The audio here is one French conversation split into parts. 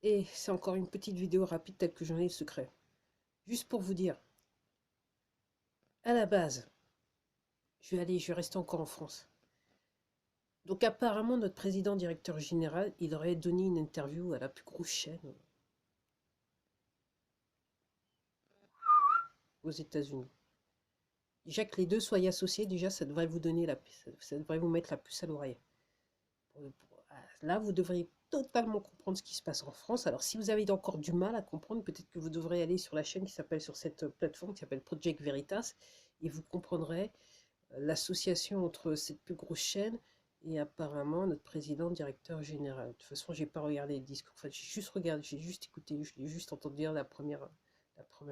Et c'est encore une petite vidéo rapide telle que j'en ai le secret. Juste pour vous dire, à la base, je vais rester encore en France. Donc apparemment, notre président directeur général, il aurait donné une interview à la plus grosse chaîne aux États-Unis. Déjà que les deux soient associés, déjà ça devrait vous donner ça devrait vous mettre la puce à l'oreille. Là, vous devriez totalement comprendre ce qui se passe en France. Alors, si vous avez encore du mal à comprendre, peut-être que vous devrez aller sur la chaîne qui s'appelle, sur cette plateforme qui s'appelle Project Veritas, et vous comprendrez l'association entre cette plus grosse chaîne et apparemment notre président directeur général. De toute façon, j'ai pas regardé le discours. En fait, j'ai juste regardé, j'ai juste écouté, je l'ai juste entendu dire la première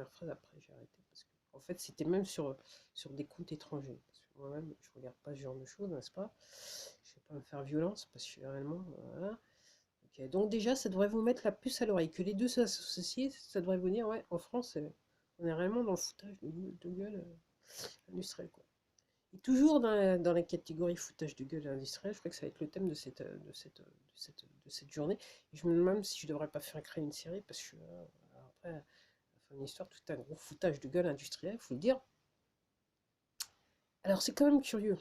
phrase. Après, j'ai arrêté parce que, en fait, c'était même sur des comptes étrangers. Parce que moi-même, je regarde pas ce genre de choses, n'est-ce pas? Je vais pas me faire violence parce que réellement, voilà. Ok, donc déjà, ça devrait vous mettre la puce à l'oreille. Que les deux s'associent, ça devrait vous dire, ouais, en France, on est réellement dans le foutage de gueule industriel, quoi. Et toujours dans la catégorie foutage de gueule industriel, je crois que ça va être le thème de cette journée. Et je me demande même si je devrais pas faire créer une série, parce que après, à la fin de l'histoire, tout un gros foutage de gueule industriel, faut le dire. Alors c'est quand même curieux.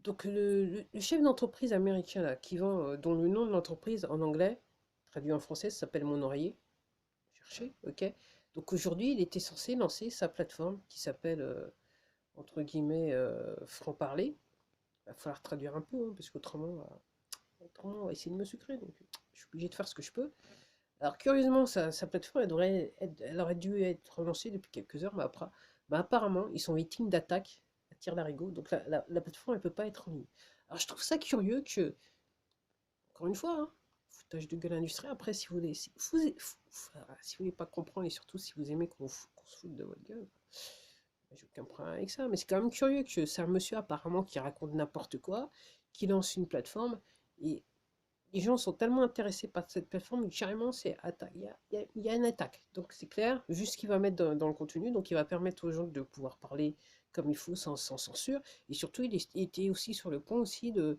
Donc le chef d'entreprise américain là, qui vend, dont le nom de l'entreprise en anglais, traduit en français, ça s'appelle Mon Oreiller. Cherchez, ok. Donc aujourd'hui, il était censé lancer sa plateforme qui s'appelle, entre guillemets, franc-parler. Il va falloir traduire un peu, hein, parce qu'autrement, autrement, on va essayer de me sucrer. Donc je suis obligé de faire ce que je peux. Alors curieusement, sa plateforme, elle aurait dû être lancée depuis quelques heures, mais apparemment, ils sont victimes d'attaques à tir larigot. Donc la plateforme, elle peut pas être en ligne. Alors je trouve ça curieux que, encore une fois, hein, foutage de gueule industriel. Après, si vous voulez, si vous voulez pas comprendre et surtout si vous aimez qu'on se foute de votre gueule, j'ai aucun problème avec ça. Mais c'est quand même curieux que c'est un monsieur apparemment qui raconte n'importe quoi, qui lance une plateforme et les gens sont tellement intéressés par cette plateforme que carrément c'est attaque. Il y a une attaque. Donc c'est clair, juste ce qu'il va mettre dans le contenu. Donc il va permettre aux gens de pouvoir parler comme il faut sans censure. Et surtout, il était aussi sur le point aussi de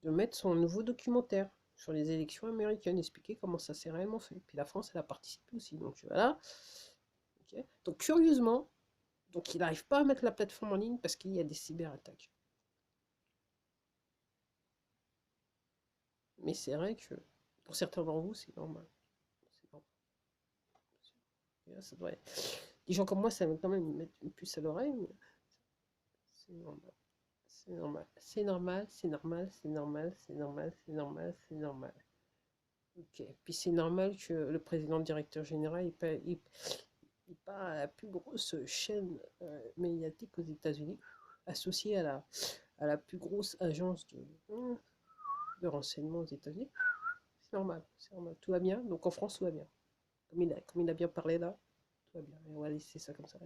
mettre son nouveau documentaire sur les élections américaines, expliquer comment ça s'est réellement fait. Puis la France, elle a participé aussi. Donc voilà. Ok. Donc curieusement, donc il n'arrive pas à mettre la plateforme en ligne parce qu'il y a des cyberattaques. Mais c'est vrai que pour certains d'entre vous, c'est normal. C'est normal. Ça devrait... Des gens comme moi, ça va quand même mettre une puce à l'oreille, mais c'est normal. C'est normal. C'est normal, c'est normal, c'est normal, c'est normal, c'est normal, c'est normal. Ok. Puis c'est normal que le président directeur général il part à la plus grosse chaîne médiatique aux États-Unis, associée à la plus grosse agence de renseignement aux États-Unis. C'est normal, c'est normal. Tout va bien. Donc en France, tout va bien. Comme il a bien parlé là, tout va bien. Et on va laisser ça comme ça.